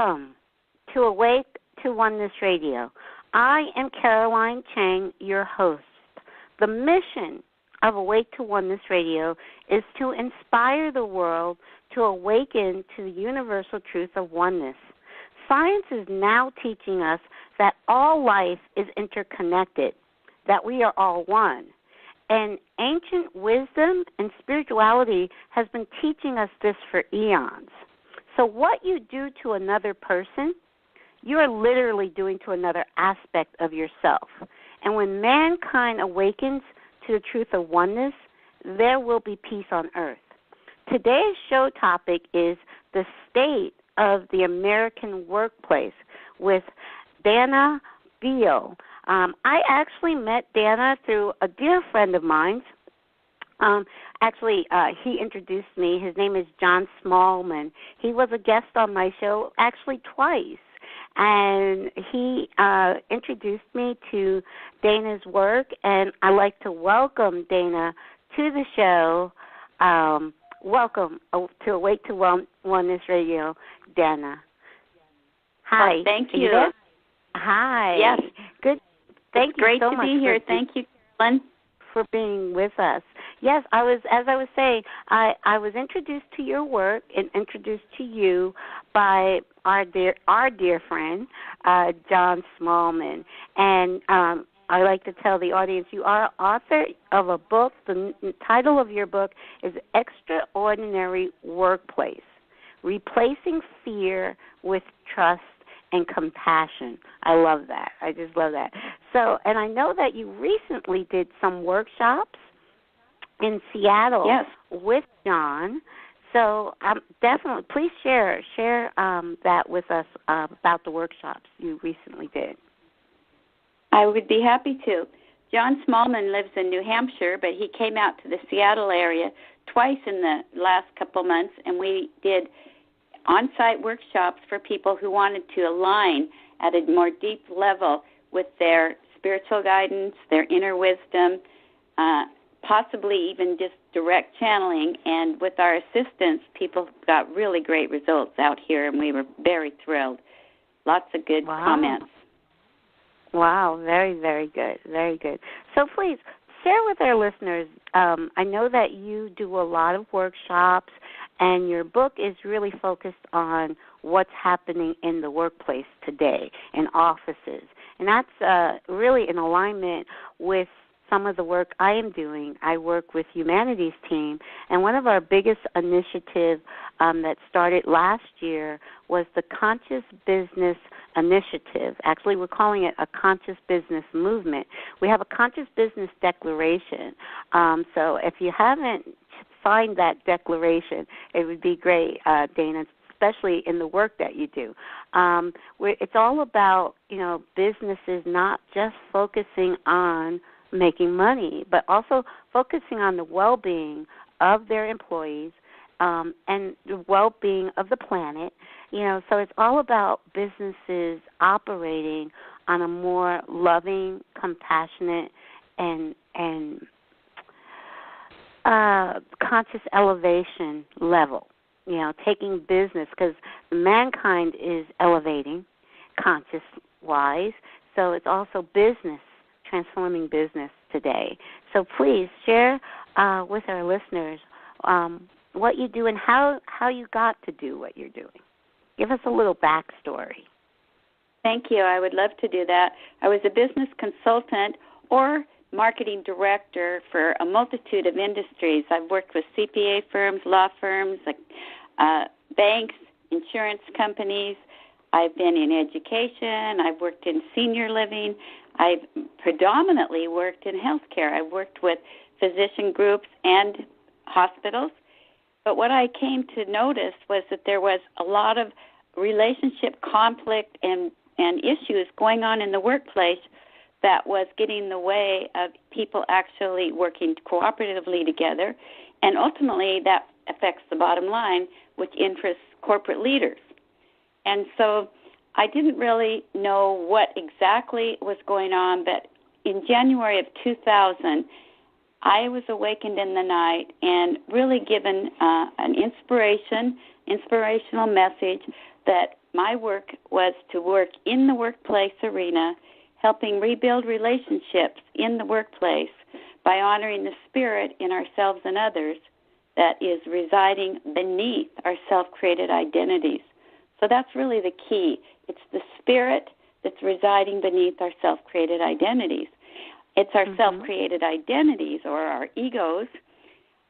Welcome to Awake to Oneness Radio. I am Caroline Chang, your host. The mission of Awake to Oneness Radio is to inspire the world to awaken to the universal truth of oneness. Science is now teaching us that all life is interconnected, that we are all one. And ancient wisdom and spirituality has been teaching us this for eons. So what you do to another person, you are literally doing to another aspect of yourself. And when mankind awakens to the truth of oneness, there will be peace on earth. Today's show topic is the state of the American workplace with Danna Beal. I actually met Danna through a dear friend of mine. He introduced me. His name is John Smallman. He was a guest on my show actually twice. And he introduced me to Danna's work, and I'd like to welcome Danna to the show. Welcome to Awake to Oneness Radio, Danna. Hi. Thank you. Hi. Yes. Good. Thank it's you great so to much. Be here. Thank you, Carolyn. For being with us. Yes, as I was saying, I was introduced to your work and introduced to you by our dear friend, John Smallman. And I like to tell the audience you are author of a book. The title of your book is Extraordinary Workplace, Replacing Fear with Trust and Compassion. I love that. I just love that. So, and I know that you recently did some workshops in Seattle with John. So definitely, please share that with us about the workshops you recently did. I would be happy to. John Smallman lives in New Hampshire, but he came out to the Seattle area twice in the last couple months, and we did on-site workshops for people who wanted to align at a more deep level with their spiritual guidance, their inner wisdom, possibly even just direct channeling. And with our assistance, people got really great results out here, and we were very thrilled. Lots of good comments. Wow, very, very good, very good. So please share with our listeners, I know that you do a lot of workshops, and your book is really focused on what's happening in the workplace today, in offices. And that's really in alignment with some of the work I am doing. I work with Humanities Team, and one of our biggest initiatives that started last year was the Conscious Business Initiative. Actually, we're calling it a Conscious Business Movement. We have a Conscious Business Declaration. So if you haven't signed that declaration, it would be great, Danna, especially in the work that you do. It's all about, businesses not just focusing on making money, but also focusing on the well-being of their employees and the well-being of the planet. So it's all about businesses operating on a more loving, compassionate, and conscious elevation level. Taking business, because mankind is elevating conscious-wise, so it's also business, transforming business today. So please share with our listeners what you do and how you got to do what you're doing. Give us a little backstory. Thank you. I would love to do that. I was a business consultant or marketing director for a multitude of industries. I've worked with CPA firms, law firms, banks, insurance companies. I've been in education. I've worked in senior living. I've predominantly worked in healthcare. I've worked with physician groups and hospitals. But what I came to notice was that there was a lot of relationship conflict and issues going on in the workplace that was getting in the way of people actually working cooperatively together. And ultimately, that affects the bottom line, which interests corporate leaders. And so I didn't really know what exactly was going on, but in January of 2000, I was awakened in the night and really given an inspirational message that my work was to work in the workplace arena, helping rebuild relationships in the workplace by honoring the spirit in ourselves and others that is residing beneath our self-created identities. So that's really the key. It's the spirit that's residing beneath our self-created identities. It's our self-created identities, or our egos,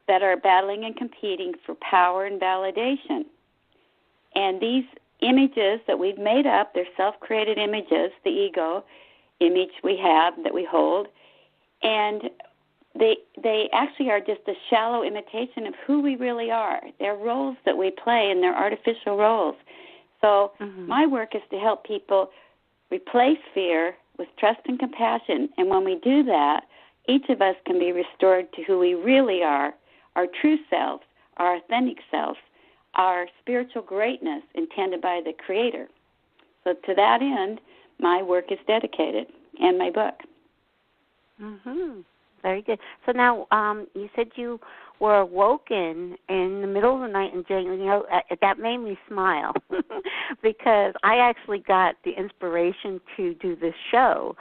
that are battling and competing for power and validation. And these images that we've made up, they're self-created images, the ego image we have that we hold, and they actually are just a shallow imitation of who we really are. They're roles that we play, and they're artificial roles. So my work is to help people replace fear with trust and compassion. And when we do that, each of us can be restored to who we really are, our true selves, our authentic selves, our spiritual greatness intended by the Creator. So to that end, my work is dedicated, and my book. Very good. So now, you said you were awoken in the middle of the night in January. You know, that made me smile because I actually got the inspiration to do this show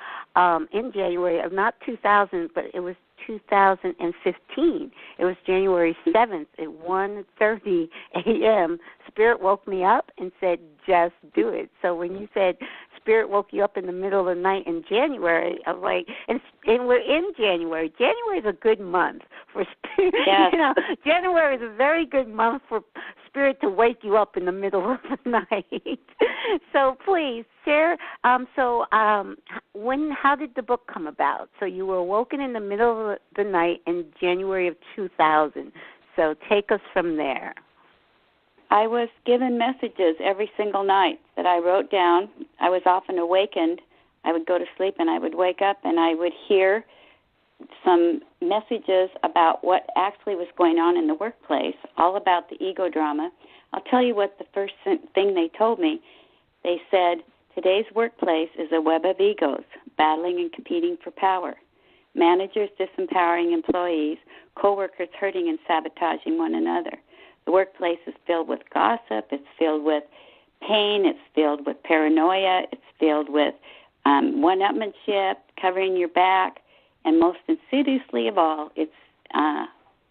in January of not 2000, but it was 2015. It was January 7th at 1:30 a.m. Spirit woke me up and said, just do it. So when you said Spirit woke you up in the middle of the night in January, I was like, and we're in January. January is a good month for Spirit. Yes. You know, January is a very good month for Spirit to wake you up in the middle of the night. So please share. How did the book come about? So you were awoken in the middle of the night in January of 2000. So take us from there. I was given messages every single night that I wrote down. I was often awakened. I would go to sleep and I would wake up and I would hear some messages about what actually was going on in the workplace, all about the ego drama. I'll tell you what the first thing they told me. They said, today's workplace is a web of egos, battling and competing for power. Managers disempowering employees, coworkers hurting and sabotaging one another. The workplace is filled with gossip, it's filled with pain, it's filled with paranoia, it's filled with one-upmanship, covering your back, and most insidiously of all, it's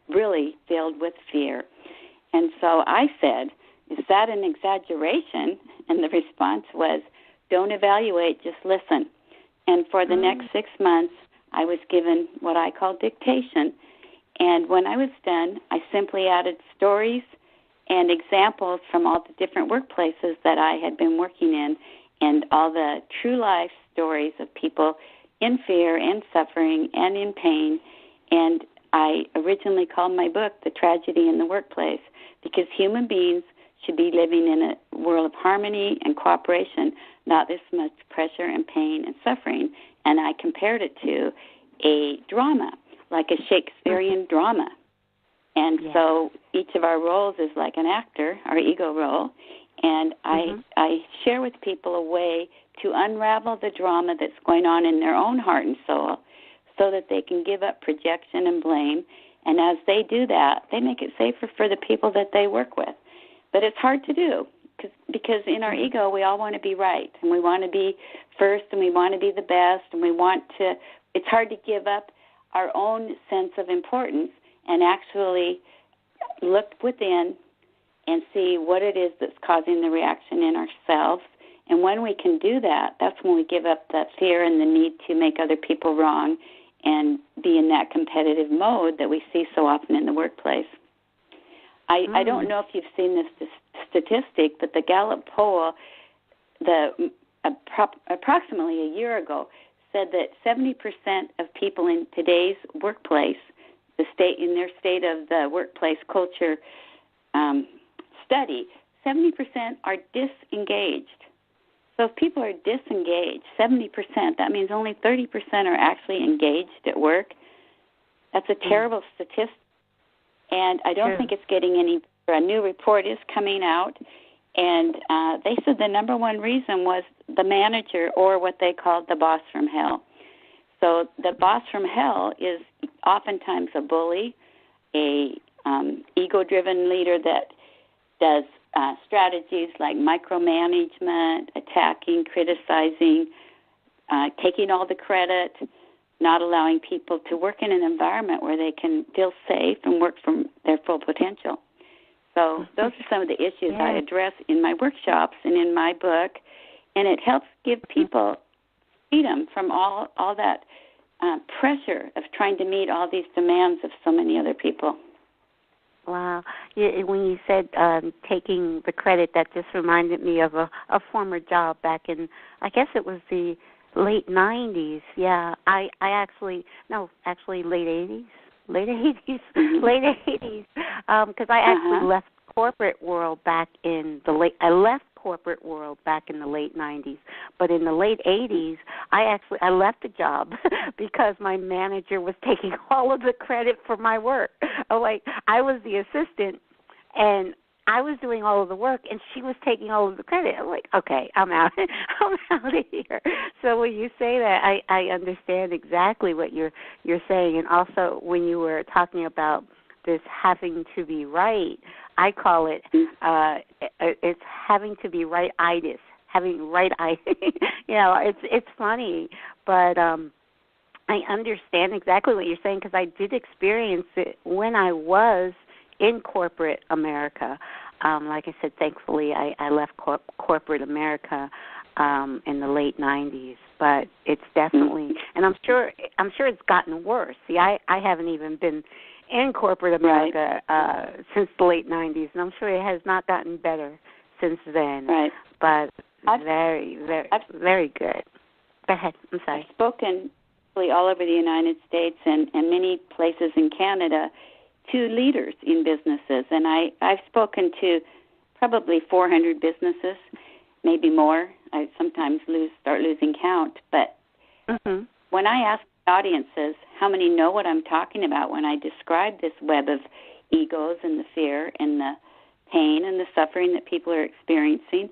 really filled with fear. And so I said, is that an exaggeration? And the response was, don't evaluate, just listen. And for the next 6 months, I was given what I call dictation. And when I was done, I simply added stories and examples from all the different workplaces that I had been working in and all the true life stories of people in fear and suffering and in pain. And I originally called my book The Tragedy in the Workplace because human beings should be living in a world of harmony and cooperation, not this much pressure and pain and suffering. And I compared it to a drama, like a Shakespearean drama. And so each of our roles is like an actor, our ego role. And I share with people a way to unravel the drama that's going on in their own heart and soul so that they can give up projection and blame. And as they do that, they make it safer for the people that they work with. But it's hard to do because in our ego, we all want to be right. And we want to be first and we want to be the best. And it's hard to give up our own sense of importance and actually look within and see what it is that's causing the reaction in ourselves. And when we can do that, that's when we give up that fear and the need to make other people wrong and be in that competitive mode that we see so often in the workplace. I don't know if you've seen this statistic, but the Gallup poll, approximately a year ago, said that 70% of people in today's workplace, in their state of the workplace culture study, 70% are disengaged. So if people are disengaged, 70%, that means only 30% are actually engaged at work. That's a terrible statistic. And I don't think it's getting any better. A new report is coming out, and they said the number one reason was the manager, or what they called the boss from hell. So the boss from hell is oftentimes a bully, a ego-driven leader that does strategies like micromanagement, attacking, criticizing, taking all the credit, not allowing people to work in an environment where they can feel safe and work from their full potential. So those are some of the issues I address in my workshops and in my book, and it helps give people freedom from all that pressure of trying to meet all these demands of so many other people. Wow. When you said taking the credit, that just reminded me of a former job back in, I guess it was the late 90s. Yeah, I actually late 80s. Late 80s, because I actually left corporate world back in the late. I left corporate world back in the late 90s, but in the late 80s, I left the job because my manager was taking all of the credit for my work. I was the assistant, and I was doing all of the work, and she was taking all of the credit. I'm like, okay, I'm out. I'm out of here. So when you say that, I understand exactly what you're saying. And also when you were talking about this having to be right, I call it it's having to be right-itis, having right-itis. It's funny, but I understand exactly what you're saying because I did experience it when I was in corporate America. Like I said, thankfully I left corporate America in the late 90s, but it's definitely, and I'm sure it's gotten worse. See, I haven't even been in corporate America since the late 90s, and I'm sure it has not gotten better since then. Right. But very, very, very good. Go ahead. I'm sorry. I've spoken all over the United States and many places in Canada to leaders in businesses, and I've spoken to probably 400 businesses, maybe more. I sometimes start losing count, but when I ask audiences how many know what I'm talking about when I describe this web of egos and the fear and the pain and the suffering that people are experiencing,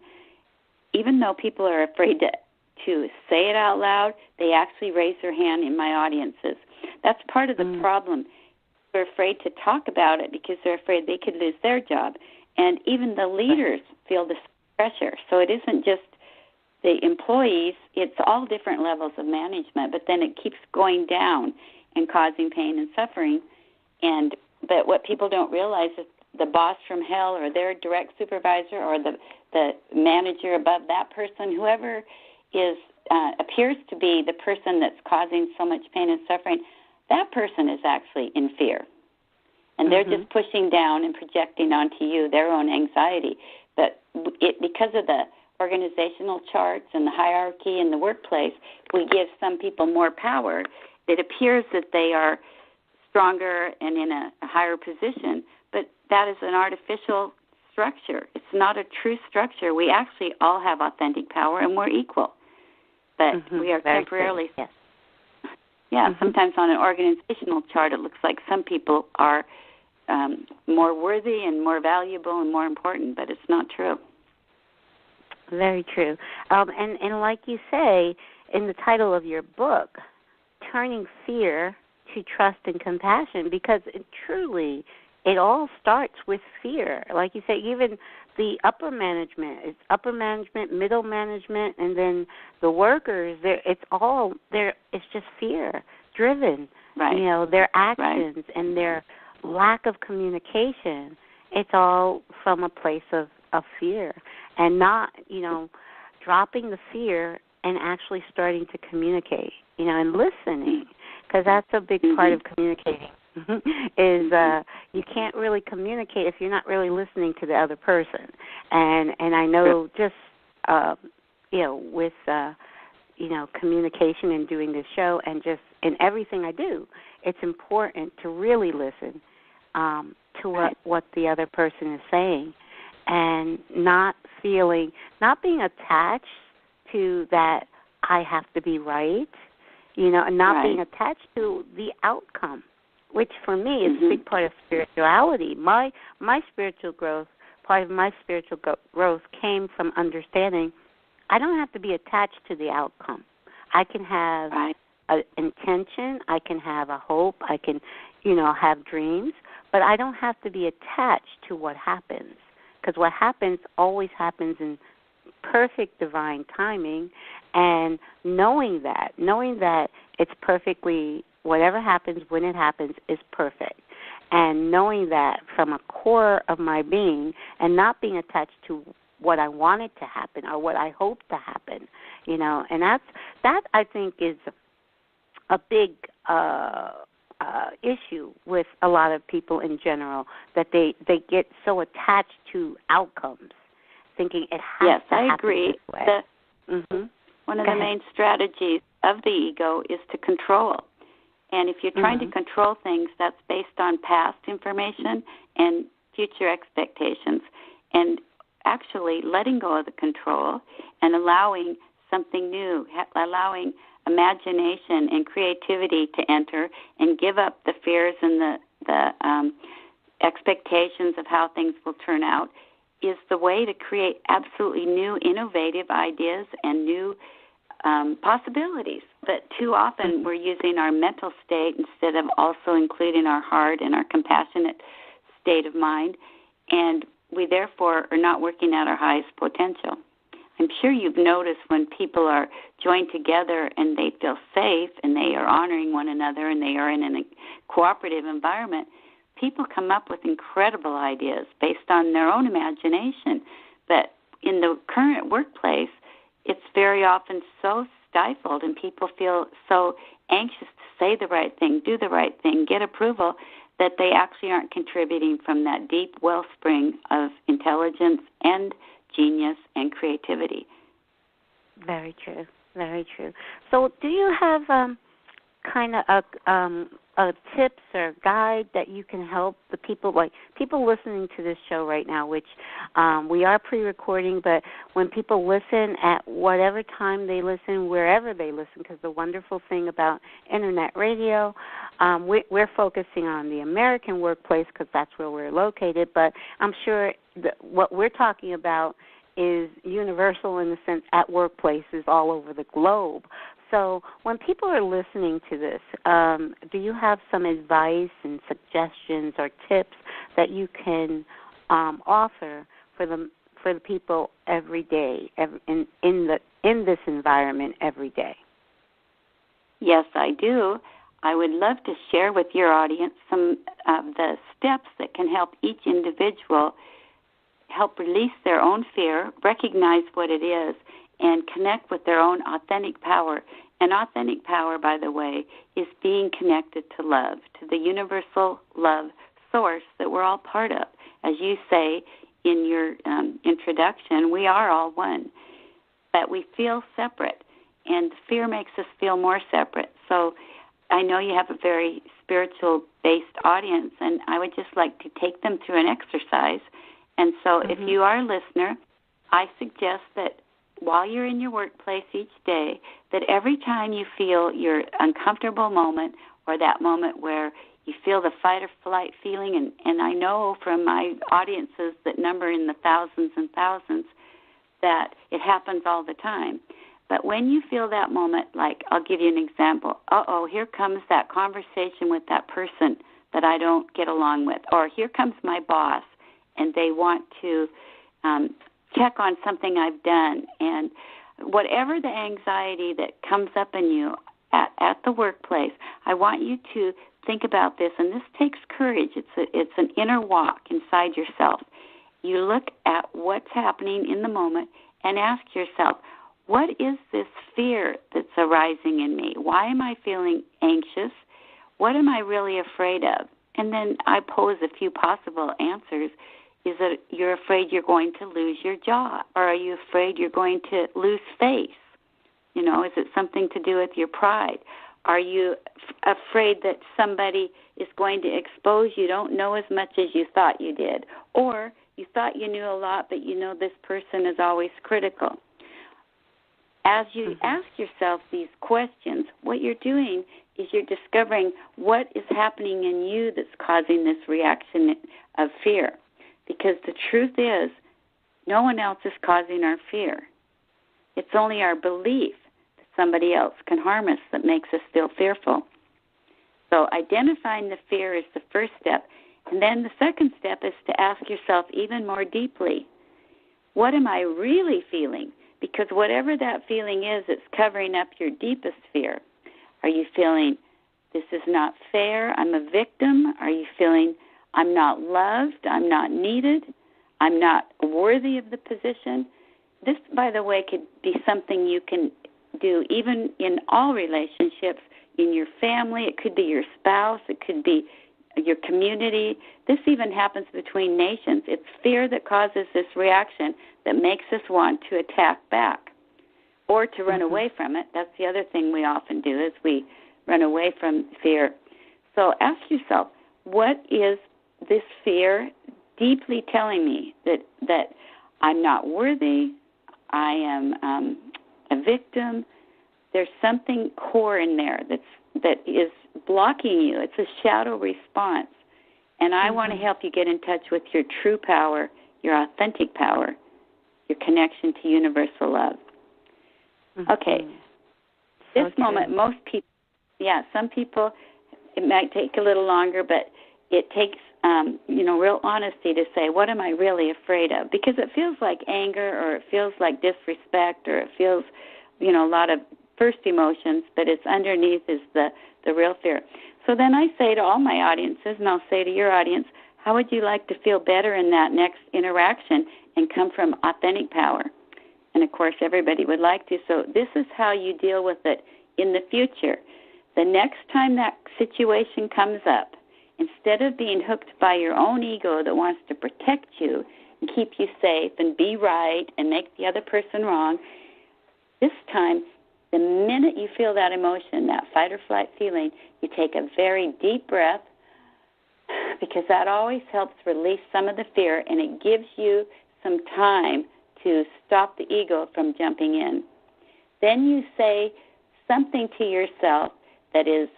even though people are afraid to say it out loud, they actually raise their hand in my audiences. That's part of the problem. They're afraid to talk about it because they're afraid they could lose their job. And even the leaders feel this pressure. So it isn't just the employees, it's all different levels of management, but then it keeps going down and causing pain and suffering. But what people don't realize is the boss from hell or their direct supervisor or the manager above that person, whoever is appears to be the person that's causing so much pain and suffering, that person is actually in fear. And they're just pushing down and projecting onto you their own anxiety. But because of the organizational charts and the hierarchy in the workplace, we give some people more power. It appears that they are stronger and in a higher position, but that is an artificial structure. It's not a true structure. We actually all have authentic power, and we're equal. But we are temporarily... sometimes on an organizational chart it looks like some people are more worthy and more valuable and more important, but it's not true. Very true. And like you say in the title of your book, turning fear to trust and compassion, because it all starts with fear. Like you say, even the upper management, it's upper management, middle management, and then the workers, it's just fear driven. Right. Their actions and their lack of communication, it's all from a place of fear, and not, dropping the fear and actually starting to communicate, and listening, because that's a big part of communicating. Is you can't really communicate if you're not really listening to the other person. And I know just with communication and doing this show and just in everything I do, it's important to really listen to what the other person is saying, and not being attached to that I have to be right, and not being attached to the outcome, which for me is a big part of spirituality. My spiritual growth, part of my spiritual growth came from understanding I don't have to be attached to the outcome. I can have an intention, I can have a hope, I can, have dreams, but I don't have to be attached to what happens, because what happens always happens in perfect divine timing, and knowing that it's perfectly, whatever happens when it happens is perfect, and knowing that from a core of my being and not being attached to what I wanted to happen or what I hope to happen, and that I think is a big issue with a lot of people in general, that they get so attached to outcomes, thinking it has to happen agree. This way. One of the main strategies of the ego is to control. And if you're trying to control things, that's based on past information and future expectations. And actually letting go of the control and allowing something new, allowing imagination and creativity to enter and give up the fears and the expectations of how things will turn out is the way to create absolutely new, innovative ideas and new possibilities. But too often we're using our mental state instead of also including our heart and our compassionate state of mind, and we therefore are not working at our highest potential. I'm sure you've noticed when people are joined together and they feel safe and they are honoring one another and they are in a cooperative environment, people come up with incredible ideas based on their own imagination. But in the current workplace, it's very often so stifled and people feel so anxious to say the right thing, do the right thing, get approval, that they actually aren't contributing from that deep wellspring of intelligence and genius and creativity. Very true. Very true. So do you have kind of a tips or guide that you can help the people, like people listening to this show right now, which we are pre-recording, but when people listen at whatever time they listen, wherever they listen, because the wonderful thing about Internet radio, we're focusing on the American workplace because that's where we're located, but I'm sure what we're talking about is universal in the sense at workplaces all over the globe. So when people are listening to this, do you have some advice and suggestions or tips that you can offer for the people every day, in this environment every day? Yes, I do. I would love to share with your audience some of the steps that can help each individual help release their own fear, recognize what it is, and connect with their own authentic power. And authentic power, by the way, is being connected to love, to the universal love source that we're all part of. As you say in your introduction, we are all one, but we feel separate, and fear makes us feel more separate. So I know you have a very spiritual-based audience, and I would just like to take them through an exercise. And so if you are a listener, I suggest that while you're in your workplace each day, that every time you feel your uncomfortable moment or that moment where you feel the fight or flight feeling, and I know from my audiences that number in the thousands and thousands that it happens all the time. But when you feel that moment, like I'll give you an example, here comes that conversation with that person that I don't get along with, or here comes my boss, and they want to check on something I've done. And whatever the anxiety that comes up in you at the workplace, I want you to think about this, and this takes courage. It's an inner walk inside yourself. You look at what's happening in the moment and ask yourself, what is this fear that's arising in me? Why am I feeling anxious? What am I really afraid of? And then I pose a few possible answers. Is it you're afraid you're going to lose your job? Or are you afraid you're going to lose face? Is it something to do with your pride? Are you afraid that somebody is going to expose you, don't know as much as you thought you did? Or you thought you knew a lot, but this person is always critical. As you ask yourself these questions, what you're doing is you're discovering what is happening in you that's causing this reaction of fear. Because the truth is, no one else is causing our fear. It's only our belief that somebody else can harm us that makes us feel fearful. So identifying the fear is the first step. And then the second step is to ask yourself even more deeply, what am I really feeling? Because whatever that feeling is, it's covering up your deepest fear. Are you feeling, this is not fair, I'm a victim? Are you feeling, I'm not loved, I'm not needed, I'm not worthy of the position? This, by the way, could be something you can do even in all relationships, in your family. It could be your spouse. It could be your community. This even happens between nations. It's fear that causes this reaction that makes us want to attack back or to run away from it. That's the other thing we often do is we run away from fear. So ask yourself, what is this fear deeply telling me? That I'm not worthy, I am a victim. There's something core in there that is blocking you. It's a shadow response. And I want to help you get in touch with your true power, your authentic power, your connection to universal love. Okay. This moment, most people, some people, it might take a little longer, but it takes, real honesty to say, what am I really afraid of? Because it feels like anger, or it feels like disrespect, or it feels, a lot of first emotions, but it's underneath is the real fear. So then I say to all my audiences, and I'll say to your audience, how would you like to feel better in that next interaction and come from authentic power? And, of course, everybody would like to. So this is how you deal with it in the future. The next time that situation comes up, instead of being hooked by your own ego that wants to protect you and keep you safe and be right and make the other person wrong, this time, the minute you feel that emotion, that fight or flight feeling, you take a very deep breath, because that always helps release some of the fear, and it gives you some time to stop the ego from jumping in. Then you say something to yourself that is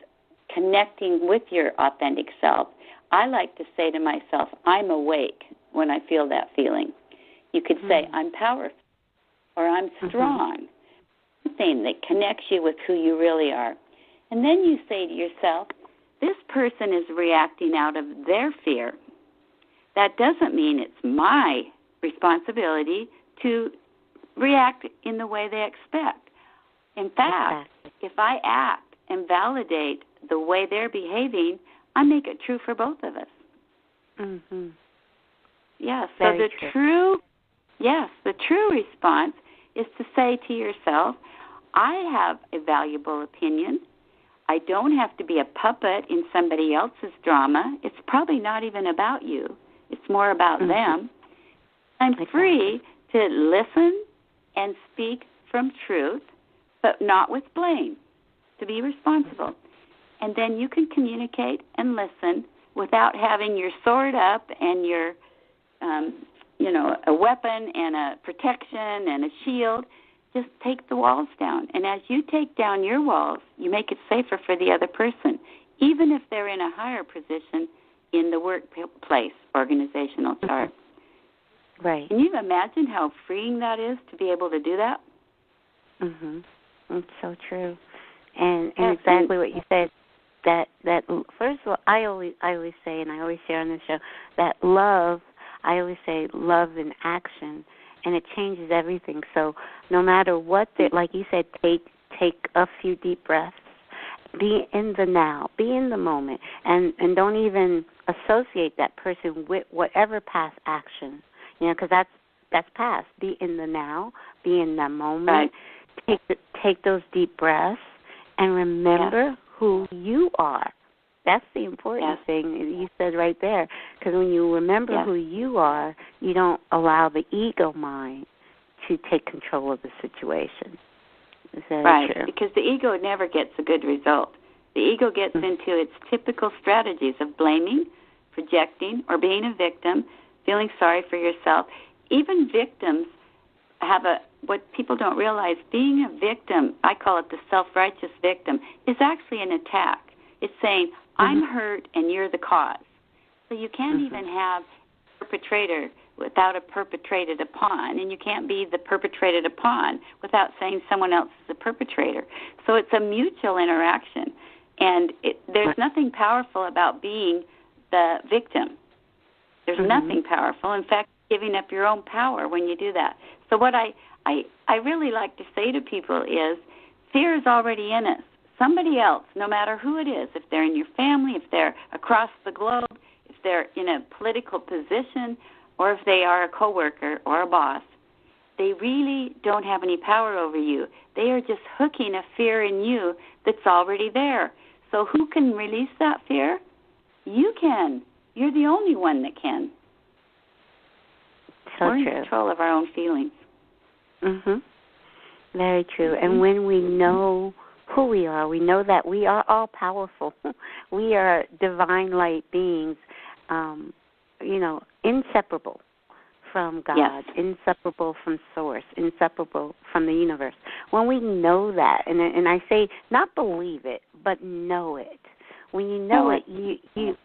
connecting with your authentic self. I like to say to myself, I'm awake when I feel that feeling. You could say, I'm powerful, or I'm strong. Something that connects you with who you really are. And then you say to yourself, this person is reacting out of their fear. That doesn't mean it's my responsibility to react in the way they expect. In fact, if I act and validate the way they're behaving, I make it true for both of us. Yeah, so the true response is to say to yourself, I have a valuable opinion. I don't have to be a puppet in somebody else's drama. It's probably not even about you. It's more about them. I'm free to listen and speak from truth, but not with blame, to be responsible. And then you can communicate and listen without having your sword up and your, a weapon and a protection and a shield. Just take the walls down. And as you take down your walls, you make it safer for the other person, even if they're in a higher position in the workplace organizational chart. Right. Can you imagine how freeing that is to be able to do that? It's so true. And exactly what you said, that first of all, I always say, and I always share on this show, that love, I always say love in action, and it changes everything. So no matter what, like you said, take a few deep breaths. Be in the now. Be in the moment. And don't even associate that person with whatever past action, because that's past. Be in the now. Be in the moment. Right. Take those deep breaths and remember who you are. That's the important thing you said right there, because when you remember who you are, you don't allow the ego mind to take control of the situation. Is that true? Because the ego never gets a good result. The ego gets into its typical strategies of blaming, projecting, or being a victim, feeling sorry for yourself. Even victims have what people don't realize, being a victim, I call it the self-righteous victim, is actually an attack. It's saying, I'm hurt and you're the cause. So you can't even have a perpetrator without a perpetrated upon, and you can't be the perpetrated upon without saying someone else is the perpetrator. So it's a mutual interaction, and there's nothing powerful about being the victim. There's nothing powerful. In fact, giving up your own power when you do that. So what I really like to say to people is fear is already in us. Somebody else, no matter who it is, if they're in your family, if they're across the globe, if they're in a political position, or if they are a coworker or a boss, they really don't have any power over you. They are just hooking a fear in you that's already there. So who can release that fear? You can. You're the only one that can. So We're true. in control of our own feelings. Very true. And when we know who we are, we know that we are all powerful. We are divine light beings, inseparable from God, inseparable from Source, inseparable from the universe. When we know that, and I say not believe it, but know it. When you know it,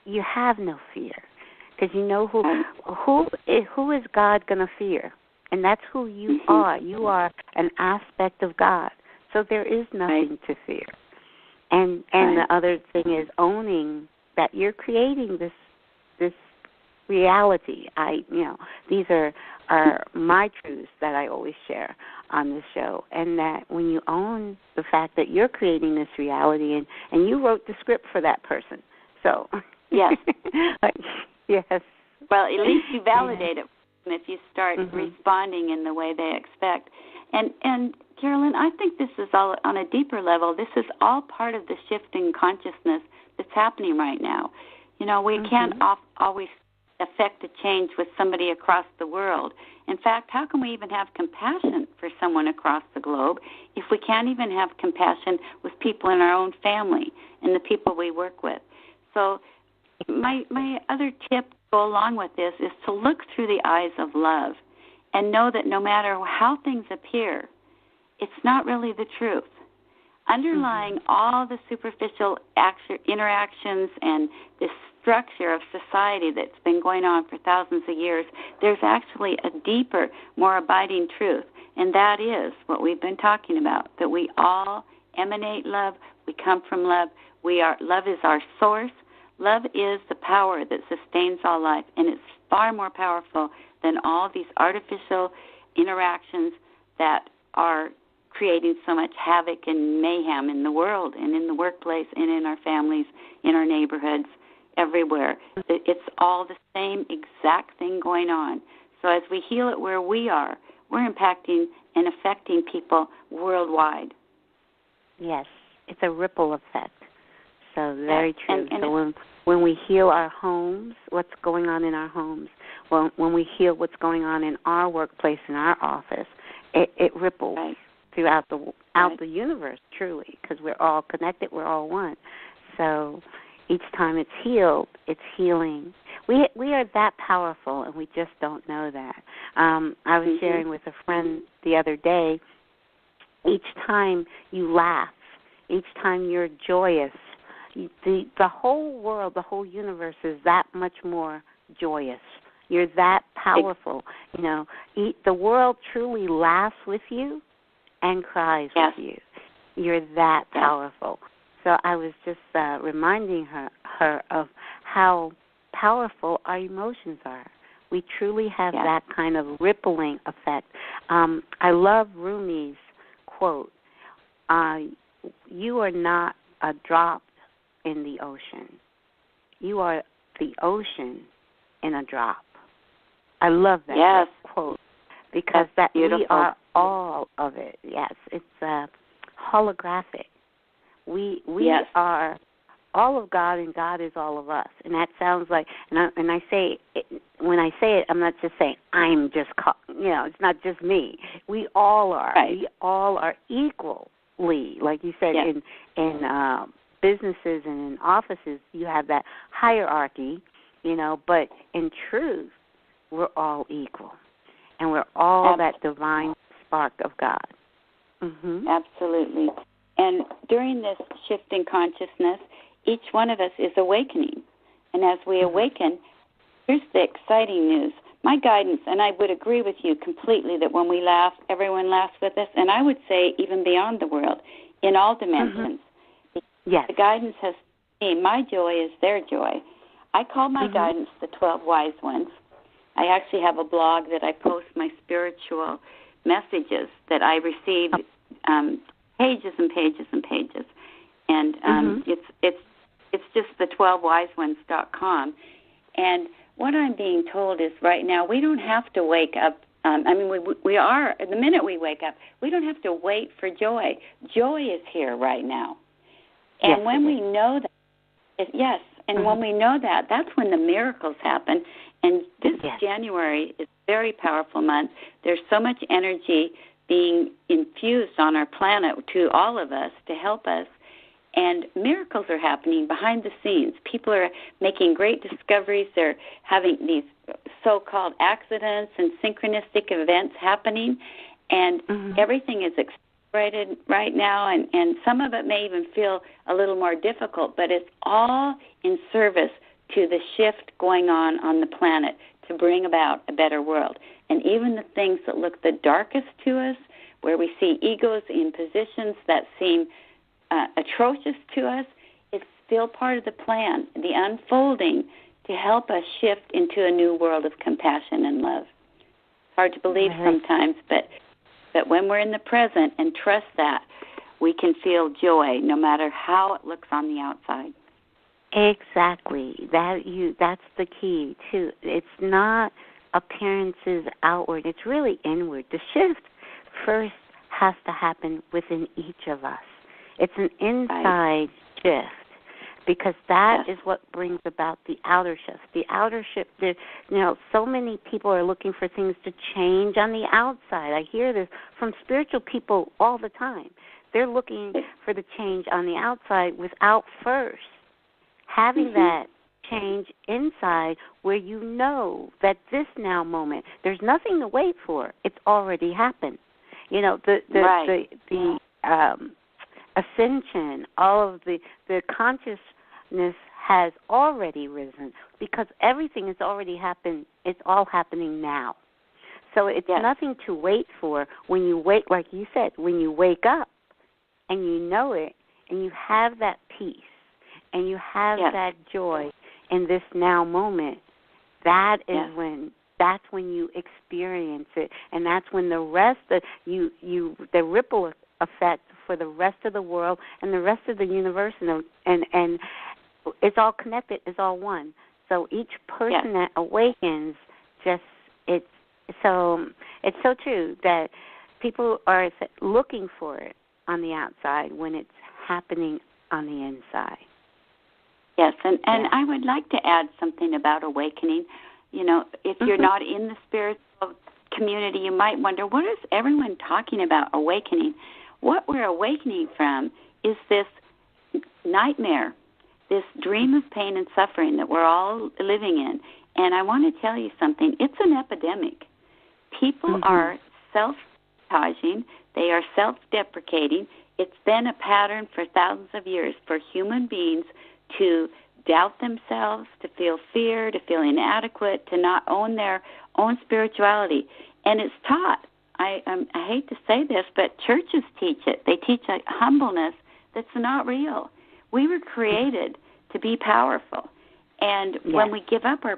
you have no fear, because you know who is God going to fear, and that's who you are. You are an aspect of God, so there is nothing to fear. And the other thing is owning that you're creating this reality. These are my truths that I always share on this show, and that when you own the fact that you're creating this reality, and you wrote the script for that person, so yes, yes. Well, at least you validate it if you start responding in the way they expect. And Carolyn, I think this is all on a deeper level. This is all part of the shifting consciousness that's happening right now. We can't always affect a change with somebody across the world. In fact, how can we even have compassion for someone across the globe if we can't even have compassion with people in our own family and the people we work with? So my other tip to go along with this is to look through the eyes of love and know that no matter how things appear, it's not really the truth. Underlying all the superficial interactions and this structure of society that's been going on for thousands of years, there's actually a deeper, more abiding truth, and that is what we've been talking about, that we all emanate love, we come from love, love is our source, love is the power that sustains all life, and it's far more powerful than all these artificial interactions that are creating so much havoc and mayhem in the world and in the workplace and in our families, in our neighborhoods, everywhere. It's all the same exact thing going on. So as we heal it where we are, we're impacting and affecting people worldwide. Yes, it's a ripple effect. So very true. So when we heal our homes, what's going on in our homes, when we heal what's going on in our workplace, in our office, it ripples throughout the universe, truly, because we're all connected, we're all one. So each time it's healed, it's healing. We are that powerful, and we just don't know that. I was sharing with a friend the other day, each time you laugh, each time you're joyous, the whole world, the whole universe is that much more joyous. You're that powerful. The world truly laughs with you and cries with you. You're that powerful. So I was just reminding her of how powerful our emotions are. We truly have that kind of rippling effect. I love Rumi's quote, you are not a drop in the ocean. You are the ocean in a drop. I love that quote, because that's we beautiful. are all of it. Yes, it's holographic. We are all of God, and God is all of us. And that sounds like, and I say it, when I say it, I'm not just saying I'm just, it's not just me. We all are. Right. We all are equally, like you said, in businesses and in offices, you have that hierarchy, but in truth, we're all equal. And we're all that divine spark of God. Absolutely. And during this shift in consciousness, each one of us is awakening. And as we awaken, here's the exciting news. My guidance, and I would agree with you completely that when we laugh, everyone laughs with us, and I would say even beyond the world, in all dimensions. Yes. The guidance has been, my joy is their joy. I call my guidance the 12 Wise Ones. I actually have a blog that I post my spiritual messages that I received, pages and pages and pages. And it's just the 12wiseones.com. And what I'm being told is right now we don't have to wake up. We are, the minute we wake up, we don't have to wait for joy. Joy is here right now. And when we know that, when we know that, that's when the miracles happen. And this January is a very powerful month. There's so much energy being infused on our planet to all of us to help us. And miracles are happening behind the scenes. People are making great discoveries. They're having these so-called accidents and synchronistic events happening. And everything is accelerated right now. And some of it may even feel a little more difficult, but it's all in service to the shift going on the planet to bring about a better world. And even the things that look the darkest to us, where we see egos in positions that seem atrocious to us, it's still part of the plan, the unfolding to help us shift into a new world of compassion and love. It's hard to believe sometimes, but when we're in the present and trust that, we can feel joy no matter how it looks on the outside. Exactly. That's the key too. It's not appearances outward. It's really inward. The shift first has to happen within each of us. It's an inside shift because that is what brings about the outer shift. The outer shift, so many people are looking for things to change on the outside. I hear this from spiritual people all the time. They're looking for the change on the outside without first having that change inside where you know that this now moment, there's nothing to wait for. It's already happened. The ascension, all of the consciousness has already risen because everything has already happened. It's all happening now. So it's nothing to wait for. When you wake, like you said, when you wake up and you know it and you have that peace and you have that joy in this now moment, that is that's when you experience it, and that's when the rest of the ripple effect for the rest of the world and the rest of the universe, and it's all connected, it's all one. So each person that awakens, it's so true that people are looking for it on the outside when it's happening on the inside. Yes, and I would like to add something about awakening. If you're not in the spiritual community, you might wonder, what is everyone talking about awakening? What we're awakening from is this nightmare, this dream of pain and suffering that we're all living in. And I want to tell you something. It's an epidemic. People are self-sabotaging. They are self-deprecating. It's been a pattern for thousands of years for human beings to doubt themselves, to feel fear, to feel inadequate, to not own their own spirituality. And it's taught. I hate to say this, but churches teach it. They teach a humbleness that's not real. We were created to be powerful. And when we give up our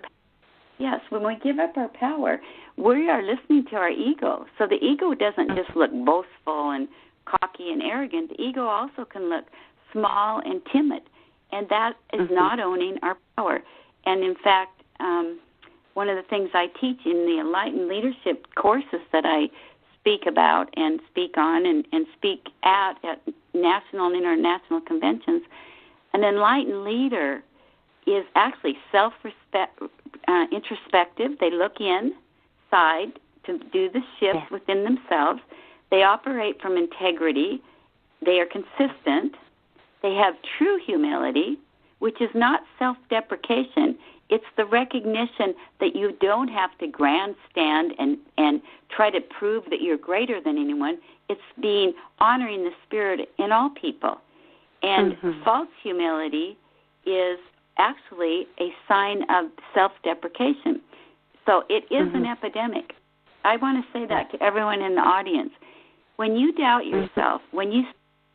power, we are listening to our ego. So the ego doesn't just look boastful and cocky and arrogant. The ego also can look small and timid. And that is not owning our power. And, in fact, one of the things I teach in the Enlightened Leadership courses that I speak about and speak on and speak at national and international conventions, an enlightened leader is actually introspective. They look inside to do the shift within themselves. They operate from integrity. They are consistent. They have true humility, which is not self-deprecation. It's the recognition that you don't have to grandstand and try to prove that you're greater than anyone. It's honoring the spirit in all people. And false humility is actually a sign of self-deprecation. So it is an epidemic. I want to say that to everyone in the audience. When you doubt yourself, when you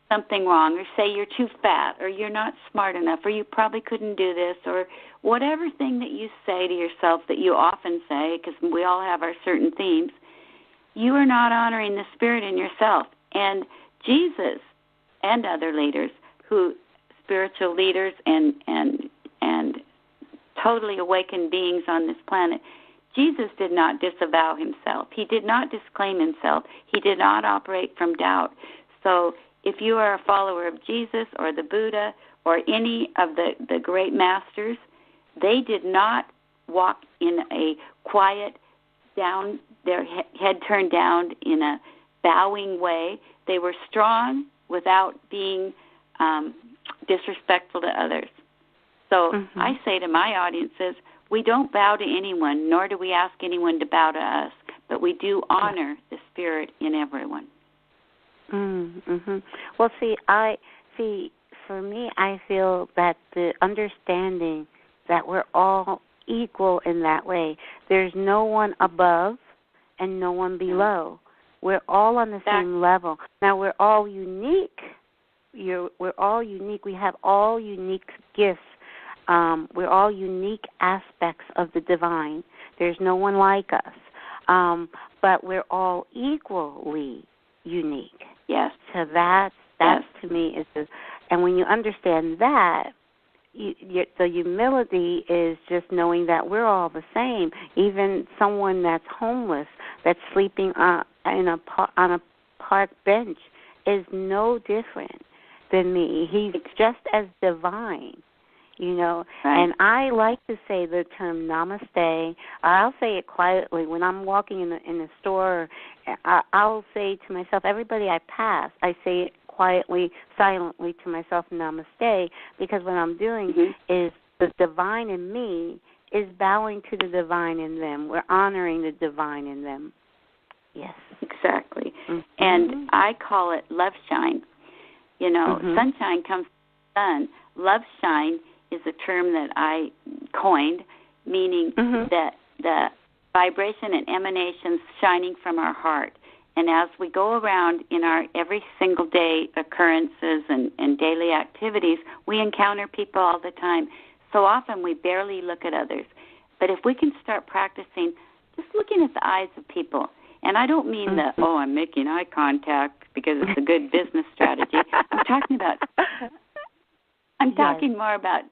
something wrong, or say you're too fat, or you're not smart enough, or you probably couldn't do this, or whatever thing that you say to yourself that you often say, because we all have our certain themes, you are not honoring the Spirit in yourself. And Jesus and other leaders, spiritual leaders and totally awakened beings on this planet, Jesus did not disavow himself. He did not disclaim himself. He did not operate from doubt. So if you are a follower of Jesus or the Buddha or any of the great masters, they did not walk in a quiet, down, their head turned down in a bowing way. They were strong without being disrespectful to others. So I say to my audiences, we don't bow to anyone, nor do we ask anyone to bow to us, but we do honor the Spirit in everyone. Well, for me, I feel that the understanding that we're all equal in that way. There's no one above and no one below. We're all on the same level. Now, we're all unique. We're all unique. We have all unique gifts. We're all unique aspects of the divine. There's no one like us. But we're all equally unique. Yes. So that to me is and when you understand that, the humility is just knowing that we're all the same. Even someone that's homeless, that's sleeping on a park bench, is no different than me. He's just as divine, Right. And I like to say the term namaste. I'll say it quietly when I'm walking in the store. I'll say to myself, everybody I pass, I say it quietly, silently to myself, namaste, because what I'm doing is the divine in me is bowing to the divine in them. We're honoring the divine in them. Yes. Exactly. And I call it love shine. Sunshine comes from the sun. Love shine is a term that I coined, meaning that the vibration and emanations shining from our heart. And as we go around in our every single day occurrences and daily activities, we encounter people all the time. So often we barely look at others. But if we can start practicing just looking at the eyes of people, and I don't mean I'm making eye contact because it's a good business strategy. I'm talking more about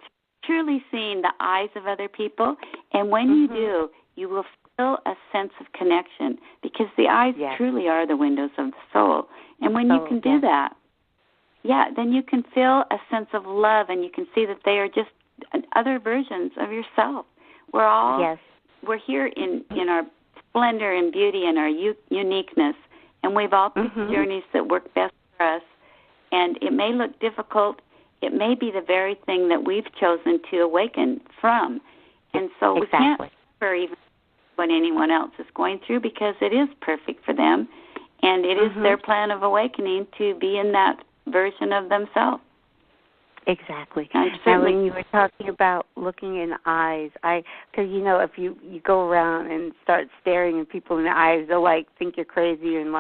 truly seeing the eyes of other people. And when you do, you will feel a sense of connection, because the eyes truly are the windows of the soul. And when you can do that, then you can feel a sense of love, and you can see that they are just other versions of yourself. We're here in our splendor and beauty and our uniqueness, and we've all picked journeys that work best for us. And it may look difficult. It may be the very thing that we've chosen to awaken from. And so we can't for even what anyone else is going through, because it is perfect for them, and it is their plan of awakening to be in that version of themselves. Exactly. And when you were talking about looking in the eyes, because if you go around and start staring at people in the eyes, they'll think you're crazy and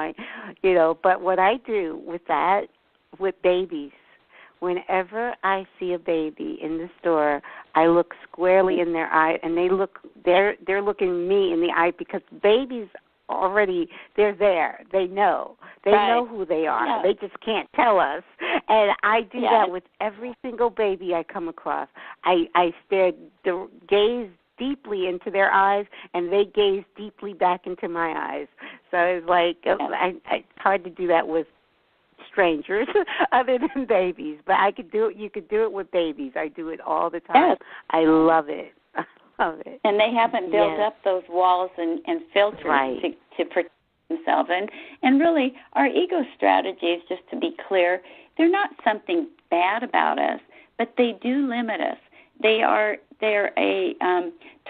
But what I do with that, with babies, whenever I see a baby in the store, I look squarely in their eye, and they're looking me in the eye, because babies they're there. They know. They know who they are. Yeah. They just can't tell us. And I do that with every single baby I come across. I gaze deeply into their eyes, and they gaze deeply back into my eyes. So it's it's hard to do that with strangers other than babies, but I could do it. You could do it with babies. I do it all the time. Yes. I love it. And they haven't built up those walls and filters to protect themselves. And really, our ego strategies, just to be clear, they're not something bad about us, but they do limit us. They're a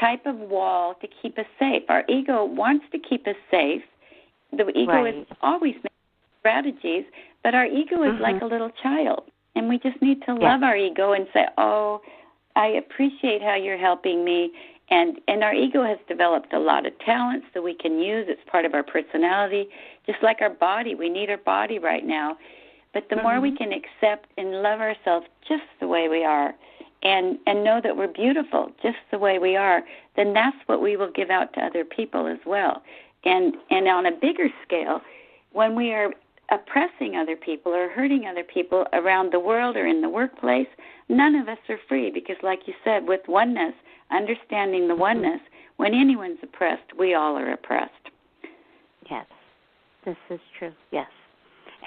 type of wall to keep us safe. Our ego wants to keep us safe. The ego is always making strategies, but our ego is like a little child, and we just need to love our ego and say, oh, I appreciate how you're helping me. And our ego has developed a lot of talents that we can use. It's part of our personality. Just like our body, we need our body right now. But the more we can accept and love ourselves just the way we are, and know that we're beautiful just the way we are, then that's what we will give out to other people as well. And on a bigger scale, when we are oppressing other people or hurting other people around the world or in the workplace, none of us are free, because like you said, with oneness, understanding the oneness, when anyone's oppressed, we all are oppressed. Yes, this is true, yes.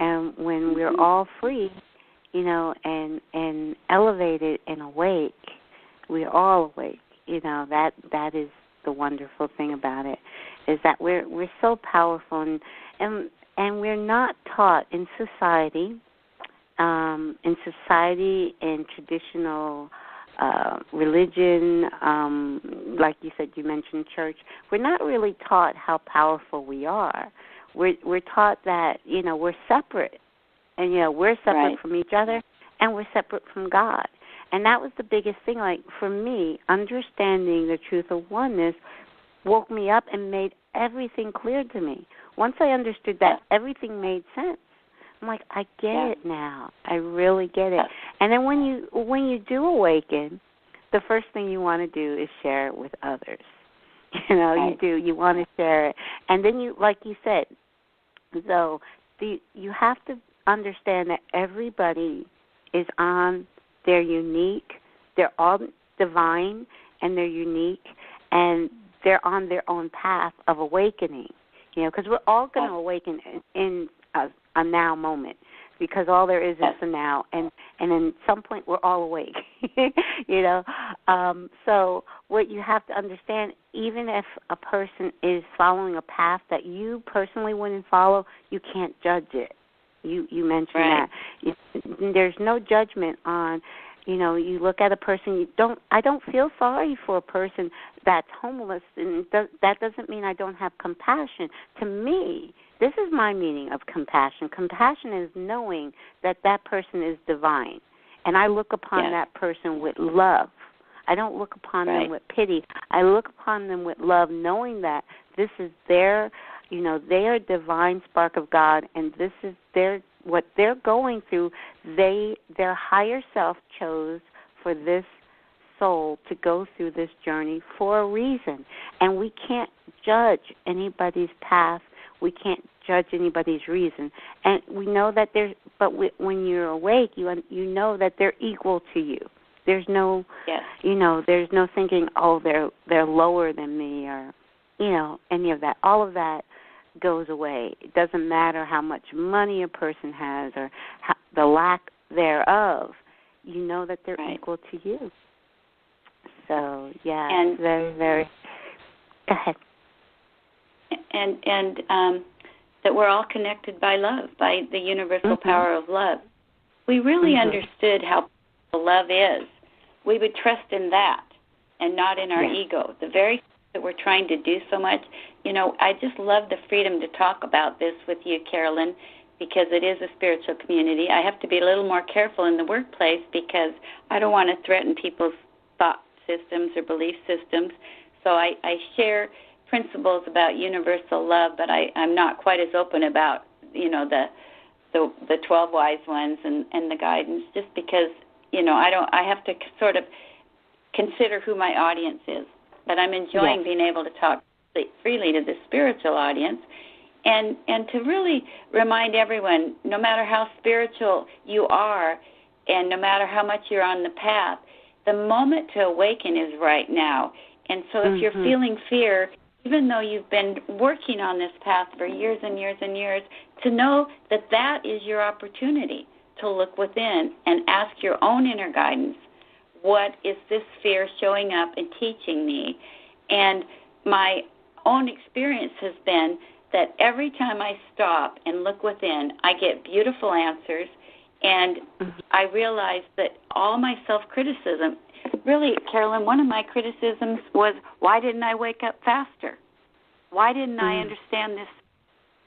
And when we're all free, and elevated and awake, we're all awake. That is the wonderful thing about it, is that we're so powerful, and we're not taught in society, in traditional religion, like you said, you mentioned church. We're not really taught how powerful we are. We're taught that we're separate. And, we're separate from each other, and we're separate from God. And that was the biggest thing. Like, for me, understanding the truth of oneness woke me up and made everything clear to me. Once I understood that, everything made sense. I'm like, I get it now. I really get it. And then when you do awaken, the first thing you want to do is share it with others. You do. You want to share it. And then you, like you said, so you have to understand that everybody is on their unique, they're all divine, and they're unique, and they're on their own path of awakening, because we're all going to awaken in a now moment, because all there is the now, and in some point we're all awake, So what you have to understand, even if a person is following a path that you personally wouldn't follow, you can't judge it. You mentioned that. There's no judgment on, you look at a person, I don't feel sorry for a person that's homeless, and that doesn't mean I don't have compassion. To me, this is my meaning of compassion. Compassion is knowing that person is divine, and I look upon that person with love. I don't look upon them with pity. I look upon them with love, knowing that this is their they are a divine spark of God, and this is what they're going through. Their higher self chose for this soul to go through this journey for a reason, and we can't judge anybody's path. We can't judge anybody's reason, and we know that when you're awake, you know that they're equal to you. There's no, there's no thinking, oh, they're lower than me, or any of that. All of that goes away. It doesn't matter how much money a person has or the lack thereof. You know that they're equal to you. So, and very, very. Go ahead. And that we're all connected by love, by the universal power of love. We really understood how powerful love is. We would trust in that and not in our ego. The very that we're trying to do so much. I just love the freedom to talk about this with you, Carolyn, because it is a spiritual community. I have to be a little more careful in the workplace because I don't want to threaten people's thought systems or belief systems. So I share principles about universal love, but I'm not quite as open about, the 12 wise ones and the guidance, just because, I have to sort of consider who my audience is. But I'm enjoying being able to talk freely to the spiritual audience and to really remind everyone, no matter how spiritual you are and no matter how much you're on the path, the moment to awaken is right now. And so if you're feeling fear, even though you've been working on this path for years and years and years, to know that is your opportunity to look within and ask your own inner guidance. What is this fear showing up and teaching me? And my own experience has been that every time I stop and look within, I get beautiful answers, and I realize that all my self-criticism, really, Carolyn, one of my criticisms was, why didn't I wake up faster? Why didn't I understand this?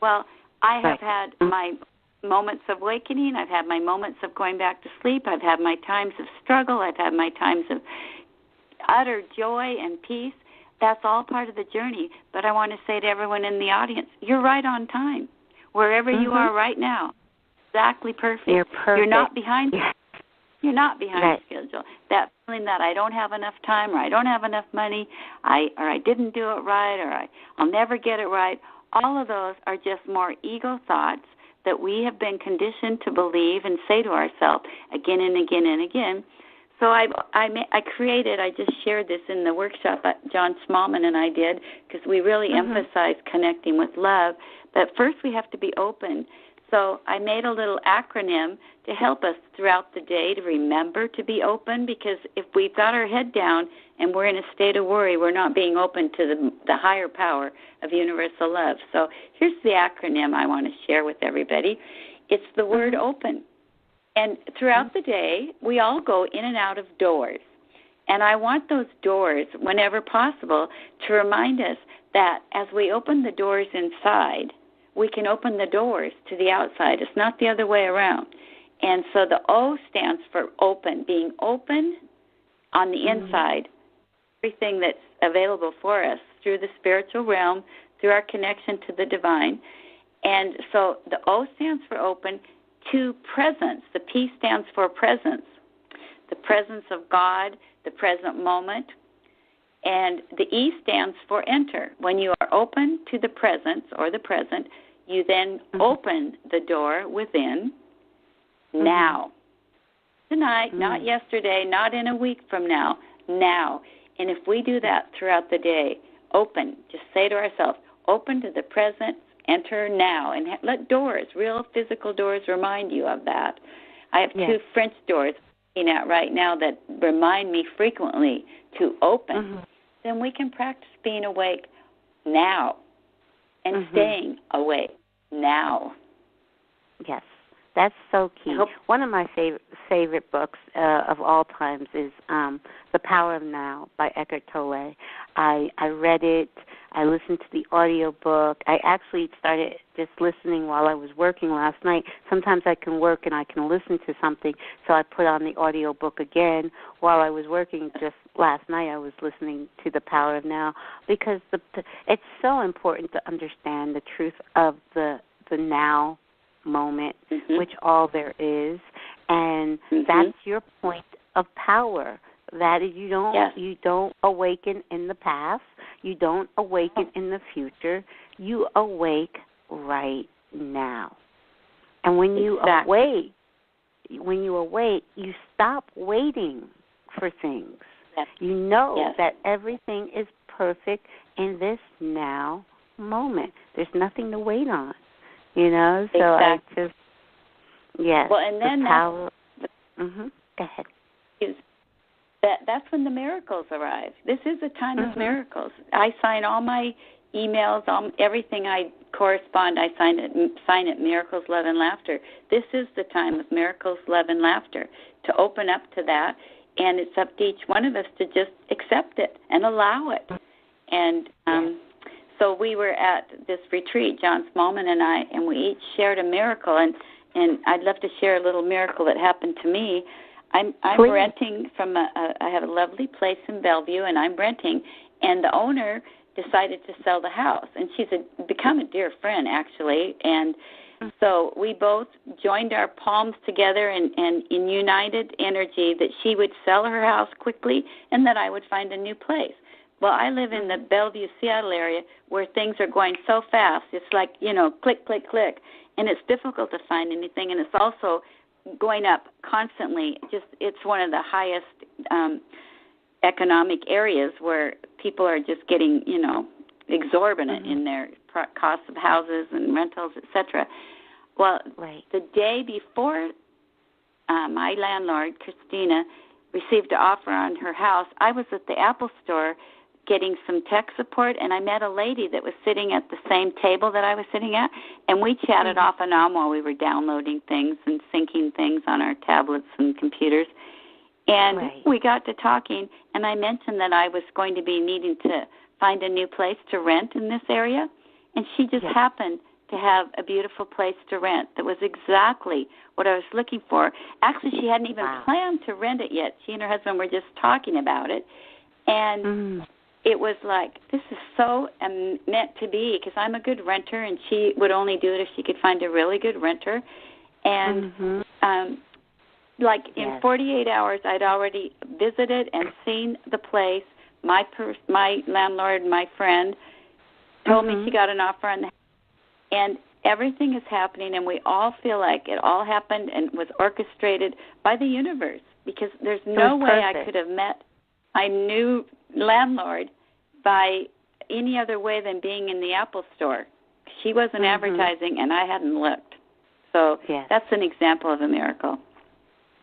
Well, I have had my moments of awakening. I've had my moments of going back to sleep. I've had my times of struggle. I've had my times of utter joy and peace. That's all part of the journey. But I want to say to everyone in the audience, you're right on time. Wherever you are right now, exactly perfect. You're perfect. You're not behind. Yes. You're not behind Right. schedule. That feeling that I don't have enough time, or I don't have enough money, or I didn't do it right, or I'll never get it right. All of those are just more ego thoughts that we have been conditioned to believe and say to ourselves again and again and again. So I just shared this in the workshop that John Smallman and I did, because we really emphasize connecting with love. But first we have to be open. So I made a little acronym to help us throughout the day to remember to be open, because if we've got our head down and we're in a state of worry, we're not being open to the higher power of universal love. So here's the acronym I want to share with everybody. It's the word open. And throughout the day, we all go in and out of doors. And I want those doors, whenever possible, to remind us that as we open the doors inside, we can open the doors to the outside. It's not the other way around. And so the O stands for open, being open on the inside, everything that's available for us through the spiritual realm, through our connection to the divine. And so the O stands for open. To presence, the P stands for presence, the presence of God, the present moment. And the E stands for enter. When you are open to the presence or the present, you then open the door within now. Tonight, not yesterday, not in a week from now, now. And if we do that throughout the day, open, just say to ourselves, open to the present, enter now. And let doors, real physical doors, remind you of that. I have two French doors I'm looking at right now that remind me frequently to open. Then we can practice being awake now and staying awake now. Yes, that's so key. One of my favorite books of all times is The Power of Now by Eckhart Tolle. I read it. I listened to the audio book. I actually started just listening while I was working last night. Sometimes I can work and I can listen to something, so I put on the audio book again while I was working. Just last night I was listening to The Power of Now, because it's so important to understand the truth of the now moment, which all there is, and that's your point of power. That is, you don't awaken in the past, you don't awaken in the future, you awake right now. And when you awake, you stop waiting for things. You know that everything is perfect in this now moment. There's nothing to wait on, you know. So I just well, and then the power. Go ahead. That's when the miracles arrive. This is a time of miracles. I sign all my emails, everything I correspond, I sign it Miracles, Love, and Laughter. This is the time of miracles, love, and laughter, to open up to that, and it's up to each one of us to just accept it and allow it. And so we were at this retreat, John Smallman and I, and we each shared a miracle, and I'd love to share a little miracle that happened to me. I'm renting from I have a lovely place in Bellevue, and I'm renting, and the owner decided to sell the house, and she's become a dear friend, actually, and so we both joined our palms together and in united energy that she would sell her house quickly and that I would find a new place. Well, I live in the Bellevue, Seattle area where things are going so fast. It's like, click, click, click, and it's difficult to find anything, and it's also going up constantly. It's one of the highest economic areas where people are just getting, exorbitant in their costs of houses and rentals, etc. Well, the day before my landlord, Christina, received an offer on her house, I was at the Apple store getting some tech support, and I met a lady that was sitting at the same table that I was sitting at, and we chatted off and on while we were downloading things and syncing things on our tablets and computers. And we got to talking, and I mentioned that I was going to be needing to find a new place to rent in this area, and she just happened to have a beautiful place to rent that was exactly what I was looking for. Actually, she hadn't even planned to rent it yet. She and her husband were just talking about it, and it was like, this is so meant to be, because I'm a good renter, and she would only do it if she could find a really good renter. And like in 48 hours, I'd already visited and seen the place. My landlord, my friend, told me she got an offer on the house, and everything is happening, and we all feel like it all happened and was orchestrated by the universe, because there's no way I could have met my new landlord by any other way than being in the Apple store. She wasn't advertising, and I hadn't looked. So that's an example of a miracle.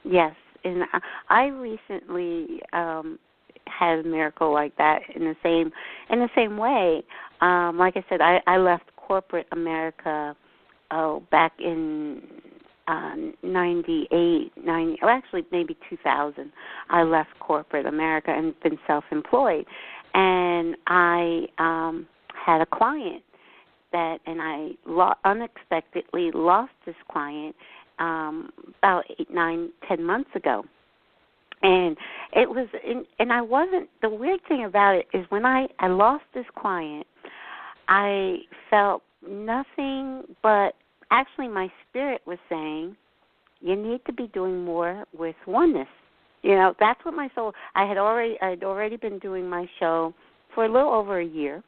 Yes, and I recently had a miracle like that in the same way. Like I said, I left corporate America back in 98, actually maybe 2000. I left corporate America and been self-employed, and I had a client and I unexpectedly lost this client about 8, 9, 10 months ago. And it was, and I wasn't, the weird thing about it is when I lost this client, I felt nothing but, actually my spirit was saying, you need to be doing more with oneness. You know, that's what my soul, I'd already been doing my show for a little over a year.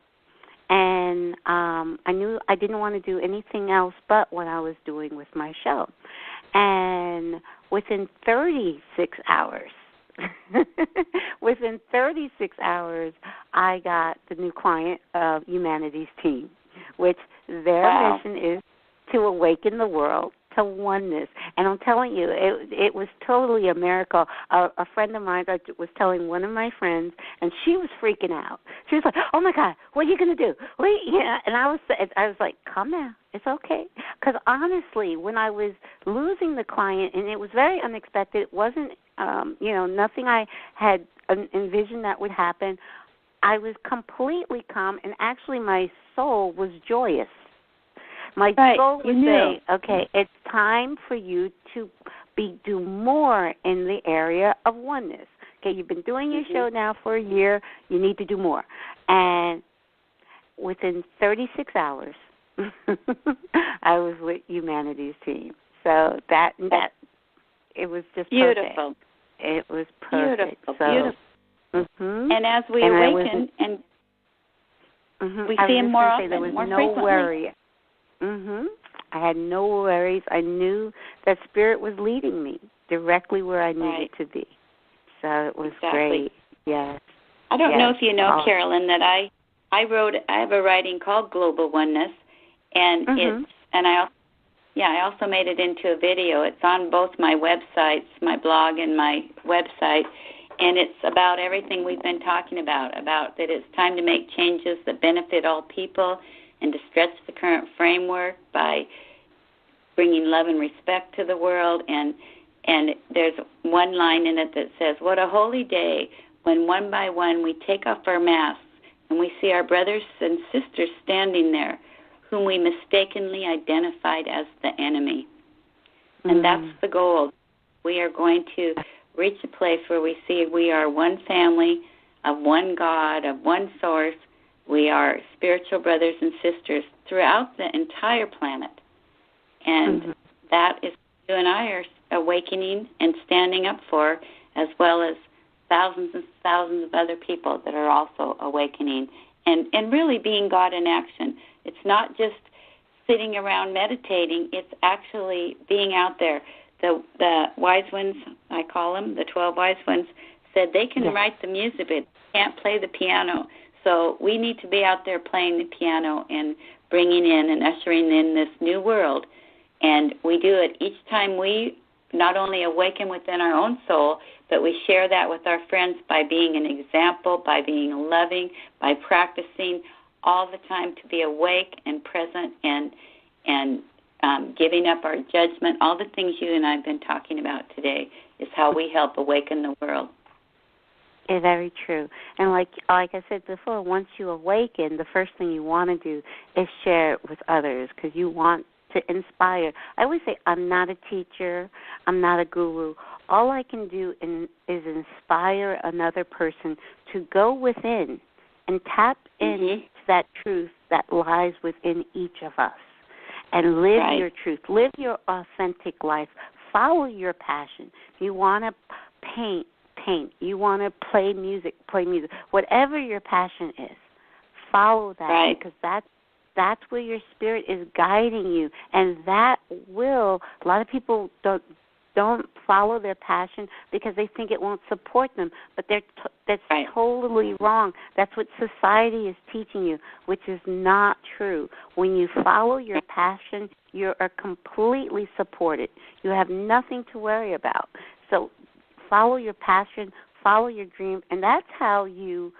And I knew I didn't want to do anything else but what I was doing with my show. And within 36 hours, I got the new client of Humanity's Team, which their mission is to awaken the world to oneness. And I'm telling you, it was totally a miracle. A friend of mine, I was telling one of my friends, and she was freaking out. She was like, "Oh my God, what are you going to do?" And I was like, "Calm down, it's okay." Because honestly, when I was losing the client, and it was very unexpected, it wasn't, nothing I had envisioned that would happen. I was completely calm, and actually, my soul was joyous. My soul would say, okay, it's time for you to do more in the area of oneness. Okay, you've been doing your show now for a year. You need to do more. And within 36 hours, I was with Humanity's Team. So that it was just beautiful. Perfect. It was perfect. Beautiful. And as we awaken and we see him more often, there was more no frequently. worry. I had no worries. I knew that Spirit was leading me directly where I needed to be. So it was great. Yes. I don't know if you know, Carolyn, that I have a writing called Global Oneness, and I also made it into a video. It's on both my websites, my blog and my website, and it's about everything we've been talking about that it's time to make changes that benefit all people, and to stretch the current framework by bringing love and respect to the world. And there's one line in it that says, "What a holy day when one by one we take off our masks and we see our brothers and sisters standing there whom we mistakenly identified as the enemy." And that's the goal. We are going to reach a place where we see we are one family of one God, of one source. We are spiritual brothers and sisters throughout the entire planet. And that is what you and I are awakening and standing up for, as well as thousands and thousands of other people that are also awakening and really being God in action. It's not just sitting around meditating. It's actually being out there. The wise ones, I call them, the 12 wise ones, said they can write the music, but can't play the piano. So we need to be out there playing the piano and bringing in and ushering in this new world. And we do it each time we not only awaken within our own soul, but we share that with our friends by being an example, by being loving, by practicing all the time to be awake and present and giving up our judgment. All the things you and I have been talking about today is how we help awaken the world. Very true. And like I said before, once you awaken, the first thing you want to do is share it with others because you want to inspire. I always say I'm not a teacher. I'm not a guru. All I can do is inspire another person to go within and tap into that truth that lies within each of us. and live Right. your truth. Live your authentic life. Follow your passion. If you want to paint, paint. You want to play music, play music. Whatever your passion is, follow that, right. because that's where your spirit is guiding you, and that will. A lot of people don't follow their passion because they think it won't support them, but that's right. totally wrong. That's what society is teaching you, which is not true. When you follow your passion, you are completely supported. You have nothing to worry about. So follow your passion, follow your dream, and that's how you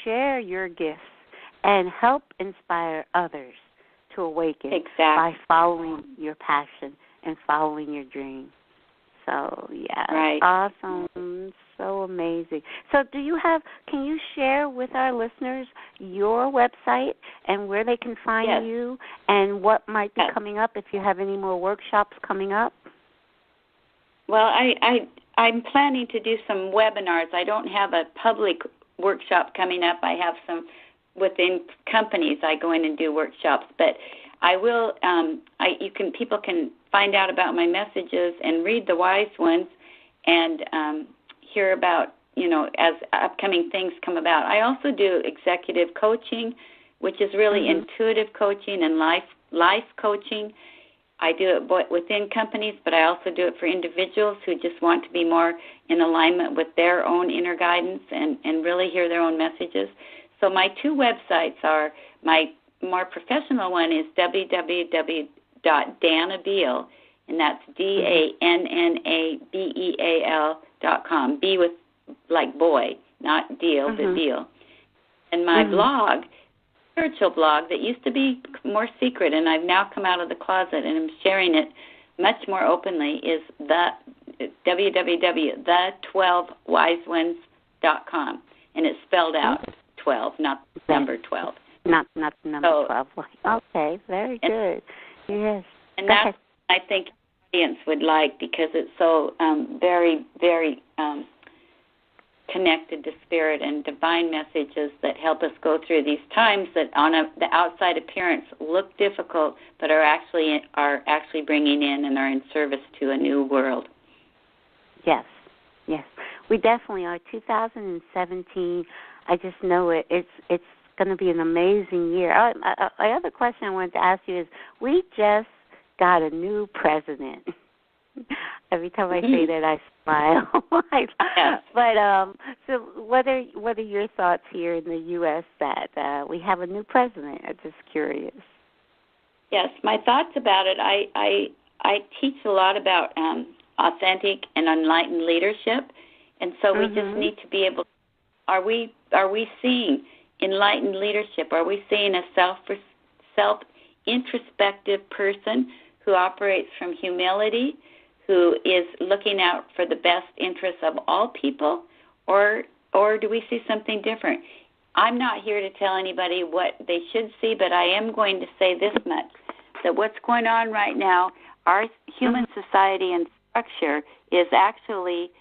share your gifts and help inspire others to awaken by following your passion and following your dream. So, yeah, right. Awesome, so amazing. So can you share with our listeners your website and where they can find yes. you and what might be yes. coming up, if you have any more workshops coming up? Well, I'm planning to do some webinars. I don't have a public workshop coming up. I have some within companies. I go in and do workshops, but I will. People can find out about my messages and read the wise ones, and hear about as upcoming things come about. I also do executive coaching, which is really intuitive coaching and life coaching. I do it within companies, but I also do it for individuals who just want to be more in alignment with their own inner guidance and really hear their own messages. So my two websites are, my more professional one is www.Danna Beal, and that's DANNABEAL.com. B with like boy, not deal, but deal. And my blog, spiritual blog that used to be more secret, and I've now come out of the closet and I'm sharing it much more openly, is the www.the12wiseones.com, and it's spelled out 12, not number 12. Not number 12. Okay, very good. Yes. And that's what I think the audience would like, because it's so very, very connected to spirit and divine messages that help us go through these times that on the outside appearance look difficult, but are actually bringing in and are in service to a new world. Yes. We definitely are. 2017, I just know it's going to be an amazing year. My other question I wanted to ask you is, we just got a new president. Every time I say that, I smile. Yes. But so, what are your thoughts here in the U.S. that we have a new president? I'm just curious. Yes, my thoughts about it. I teach a lot about authentic and enlightened leadership, and so we just need to be able. Are we seeing enlightened leadership? Are we seeing a self-introspective person who operates from humility, who is looking out for the best interests of all people, or do we see something different? I'm not here to tell anybody what they should see, but I am going to say this much, that what's going on right now, our human society and structure is actually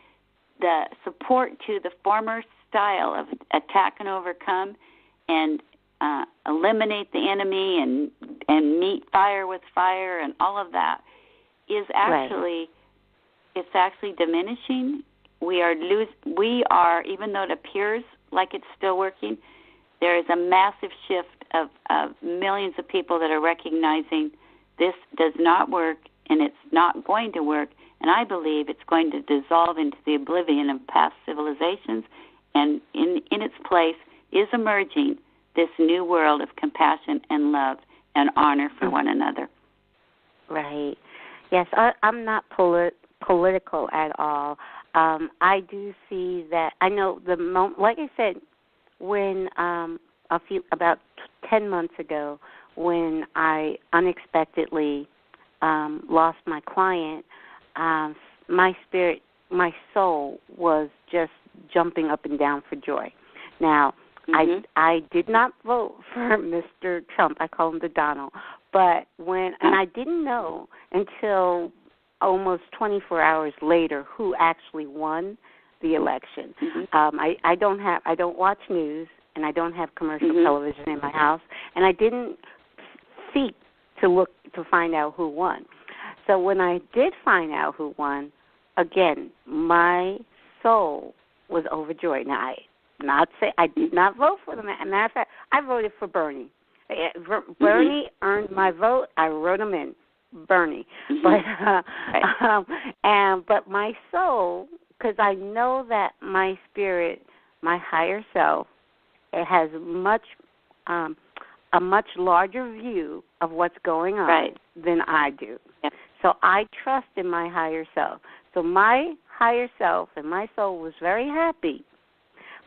the support to the former style of attack and overcome and eliminate the enemy and meet fire with fire and all of that is actually it's actually diminishing. We are even though it appears like it's still working, there is a massive shift of millions of people that are recognizing this does not work and it's not going to work, and I believe it's going to dissolve into the oblivion of past civilizations, and in its place is emerging this new world of compassion and love and honor for one another. Right. Yes, I'm not political at all. I do see that. I know like I said, when about 10 months ago, when I unexpectedly lost my client, my spirit, my soul was just jumping up and down for joy. Now, I did not vote for Mr. Trump. I call him the Donald. But and I didn't know until almost 24 hours later who actually won the election. I don't watch news, and I don't have commercial television in my house, and I didn't seek to find out who won. So when I did find out who won, again, my soul was overjoyed. Now, I did not vote for them. As a matter of fact, I voted for Bernie. Bernie earned my vote. I wrote him in, Bernie. But but my soul, because I know that my spirit, my higher self, it has a much larger view of what's going on than I do. Yep. So I trust in my higher self. So my higher self and my soul was very happy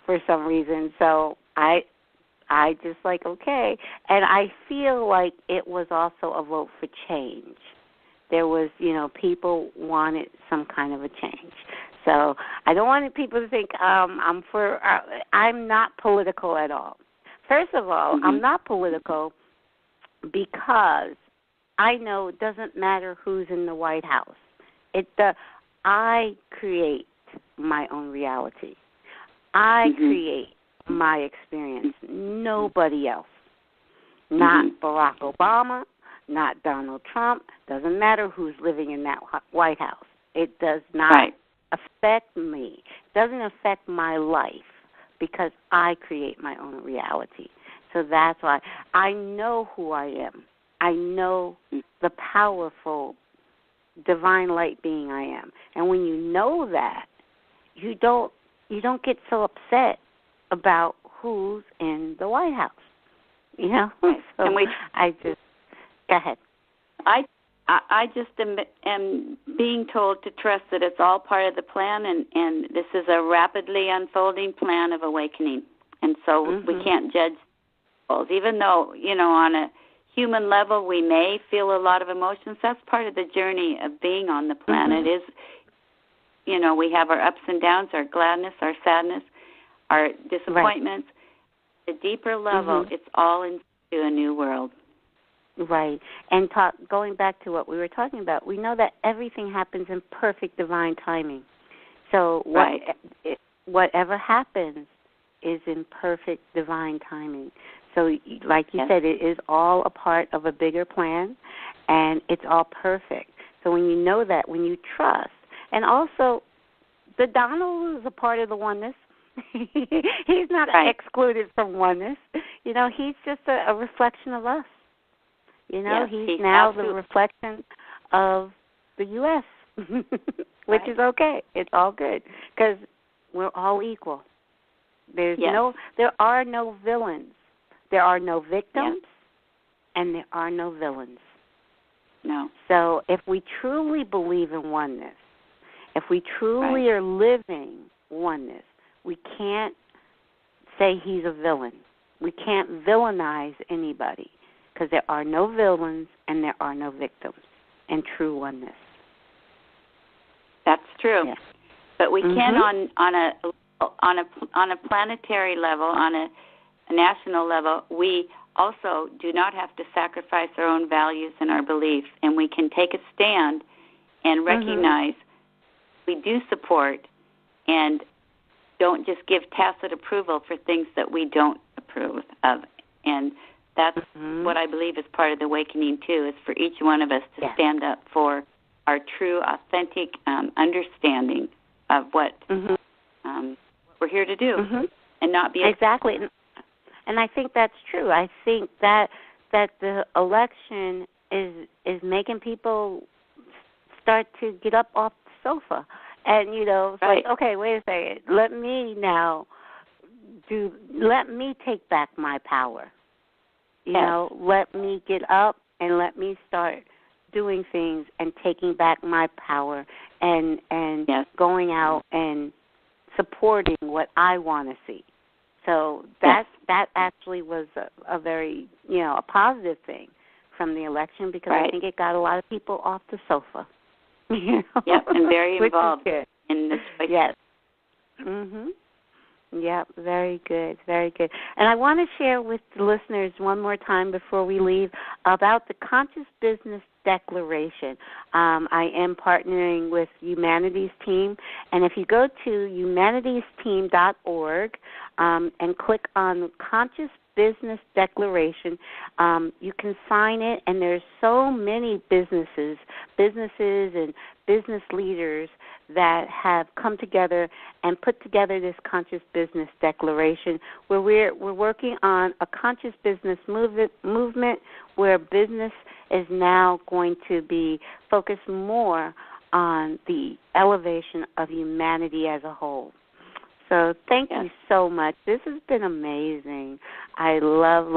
for some reason. So I just like, okay. And I feel like it was also a vote for change. There was, people wanted some kind of a change. So I don't want people to think I'm not political at all. First of all, I'm not political because I know it doesn't matter who's in the White House. I create my own reality. I create my experience. Nobody else. Not Barack Obama, not Donald Trump. Doesn't matter who's living in that White House. It does not affect me. It doesn't affect my life because I create my own reality. So that's why I know who I am. I know the powerful divine light being I am. And when you know that, you don't get so upset about who's in the White House. So I just go ahead. I just am being told to trust that it's all part of the plan, and this is a rapidly unfolding plan of awakening. And so we can't judge people. Even though, on a human level we may feel a lot of emotions, that's part of the journey of being on the planet. Is, we have our ups and downs, our gladness, our sadness, our disappointments. At a deeper level, it's all into a new world. Right. And going back to what we were talking about, we know that everything happens in perfect divine timing. So whatever happens is in perfect divine timing. So like you said, it is all a part of a bigger plan, and it's all perfect. So when you know that, when you trust, and also the Donald is a part of the oneness. He's not excluded from oneness. He's just a reflection of us. He's now the reflection of the U.S., which is okay. It's all good because we're all equal. There are no villains. There are no victims, and there are no villains. No. So if we truly believe in oneness, if we truly are living oneness, we can't say he's a villain. We can't villainize anybody. Because there are no villains and there are no victims in true oneness. That's true. Yes. But we can on a planetary level, on a national level, we also do not have to sacrifice our own values and our beliefs, and we can take a stand and recognize we do support and don't just give tacit approval for things that we don't approve of. And that's what I believe is part of the awakening, too, is for each one of us to stand up for our true, authentic understanding of what we're here to do and not be... Exactly. And I think that's true. I think that the election is making people start to get up off the sofa. And, it's like, okay, wait a second. Let me take back my power. Let me get up and let me start doing things and taking back my power and going out and supporting what I want to see. So that actually was a very, a positive thing from the election because I think it got a lot of people off the sofa. Yep, and very involved in this place. Yes. Yeah, very good, very good. And I want to share with the listeners one more time before we leave about the Conscious Business Declaration. I am partnering with Humanities Team, and if you go to humanitiesteam.org and click on Conscious Business Declaration. You can sign it, and there's so many businesses and business leaders that have come together and put together this Conscious Business Declaration, where we're working on a conscious business movement where business is now going to be focused more on the elevation of humanity as a whole. So thank you so much. This has been amazing. I love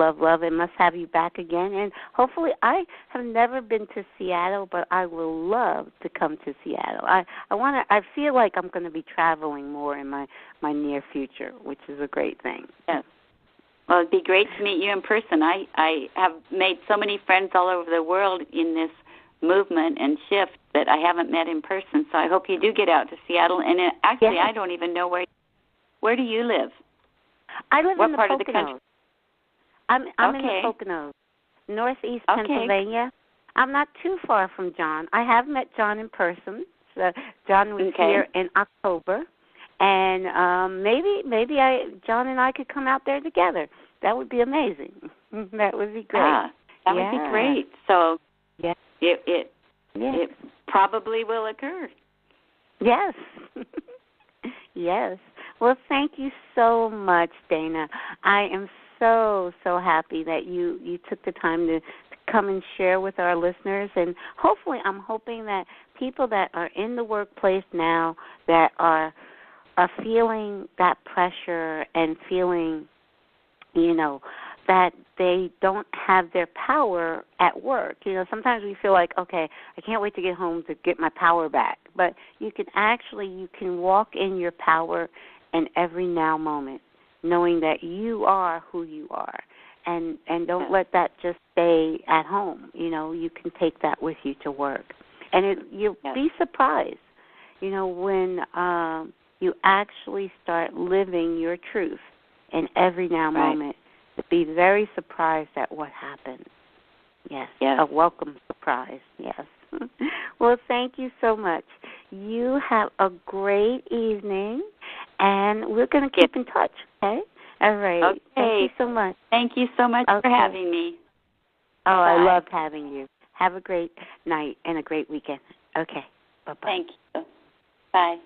it. Must have you back again. And hopefully, I have never been to Seattle, but I will love to come to Seattle. I feel like I'm going to be traveling more in my near future, which is a great thing. Yes. Well, it'd be great to meet you in person. I have made so many friends all over the world in this movement and shift that I haven't met in person. So I hope you do get out to Seattle. And actually, I don't even know where do you live? I live what in the part Poconos. Of the country? I'm in the Poconos, northeast Pennsylvania. I'm not too far from John. I have met John in person. So John was here in October, and maybe John and I could come out there together. That would be amazing. That would be great. That would be great. So it probably will occur. Yes. Yes. Well, thank you so much, Danna. I am so happy that you took the time to come and share with our listeners. And hopefully, I'm hoping that people that are in the workplace now that are feeling that pressure and feeling, that they don't have their power at work. Sometimes we feel like, okay, I can't wait to get home to get my power back. But you can walk in your power in every now moment, knowing that you are who you are. And don't let that just stay at home. You can take that with you to work. And you'll be surprised, when you actually start living your truth in every now moment. Be very surprised at what happens. Yes. A welcome surprise. Yes. Well, thank you so much. You have a great evening, and we're going to keep in touch, okay? All right. Okay. Thank you so much. Thank you so much for having me. Oh, I loved having you. Have a great night and a great weekend. Okay. Bye-bye. Thank you. Bye.